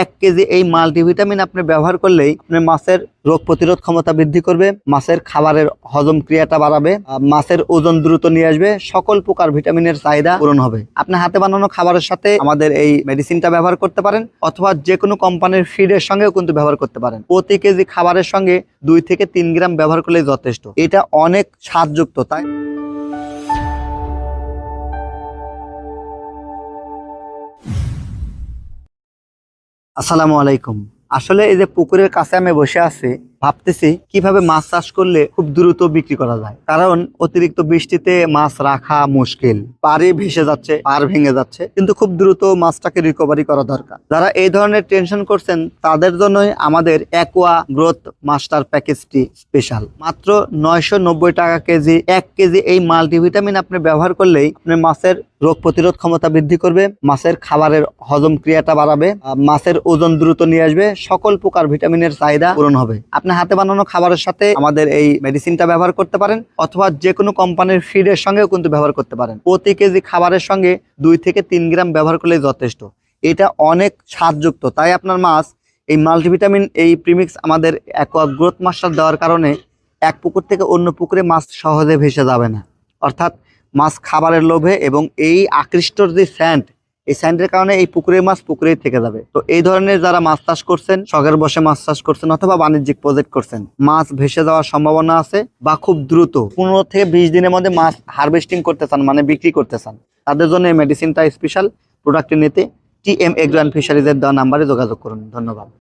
1 KG এই multivitamin আপনি ব্যবহার করলেই আপনার মাছের রোগ প্রতিরোধ ক্ষমতা বৃদ্ধি করবে, মাছের খাবারের হজম ক্রিয়াটা বাড়াবে, মাছের ওজন দ্রুত নিয়ে আসবে, সকল প্রকার ভিটামিনের চাহিদা পূরণ হবে। আপনি হাতে বানানো খাবারের সাথে আমাদের এই মেডিসিনটা ব্যবহার করতে পারেন, অথবা যে কোনো কোম্পানির ফিডের সঙ্গেও কিন্তু ব্যবহার করতে পারেন। প্রতি কেজি খাবারের সঙ্গে 2 থেকে 3 গ্রাম ব্যবহার করলেই যথেষ্ট। এটা অনেক স্বাদযুক্ত। তাই আসসালামু আলাইকুম। আসলে এই যে পুকুরের কাছে আমি বসে আছি, ভাবতেছি কিভাবে মাছ চাষ করলে খুব দ্রুত বিক্রি করা যায়। কারণ অতিরিক্ত বৃষ্টিতে মাছ রাখা মুশকিল, পাড়ে ভেসে যাচ্ছে, পাড় ভেঙে যাচ্ছে, কিন্তু খুব দ্রুত মাছটাকে রিকভারি করা দরকার। যারা এই ধরনের টেনশন করছেন তাদের জন্যই আমাদের অ্যাকোয়া গ্রোথ মাস্টার প্যাকেজটি স্পেশাল। মাত্র 990 টাকা কেজি। 1 কেজি এই মাল্টিভিটামিন আপনি ব্যবহার করলেই আপনার মাছের রোগ প্রতিরোধ ক্ষমতা বৃদ্ধি করবে, মাছের খাবারের হজম ক্রিয়াটা বাড়াবে, মাছের ওজন দ্রুত নিয়ে আসবে, সকল প্রকার ভিটামিনের চাহিদা পূরণ হবে। আপনি হাতে বানানো খাবারের সাথে আমাদের এই মেডিসিনটা ব্যবহার করতে পারেন, অথবা যে কোনো কোম্পানির ফিডের সঙ্গেও কিন্তু ব্যবহার করতে পারেন। প্রতি কেজি খাবারের সঙ্গে 2 থেকে 3 গ্রাম ব্যবহার করলেই যথেষ্ট। এটা অনেক স্বাদযুক্ত। তাই আপনার মাছ এই মাল্টিভিটামিন এই প্রিমিক্স আমাদের অ্যাকোয়া গ্রোথ মাস্টার দেওয়ার কারণে এক পুকুর থেকে অন্য পুকুরে মাছ সহজে ভেসে যাবে না। অর্থাৎ মাছ খাবারের লোভে এবং এই আকৃষ্টর যে স্যান্ড, এই স্যান্ডের কারণে এই পুকুরের মাছ পুকুরেই থেকে যাবে। তো এই ধরনের যারা মাছ চাষ করছেন, শখের বসে মাছ চাষ করছেন, অথবা বাণিজ্যিক প্রজেক্ট করছেন, মাছ ভেসে যাওয়ার সম্ভাবনা আছে বা খুব দ্রুত 15 থেকে 20 দিনের মধ্যে মাছ হারভেস্টিং করতে চান, মানে বিক্রি করতে চান, তাদের জন্য এই মেডিসিনটা স্পেশাল। প্রোডাক্টটি নিতে TM এগ্রো অ্যান্ড ফিশারিজের দেওয়া নাম্বারে যোগাযোগ করুন। ধন্যবাদ।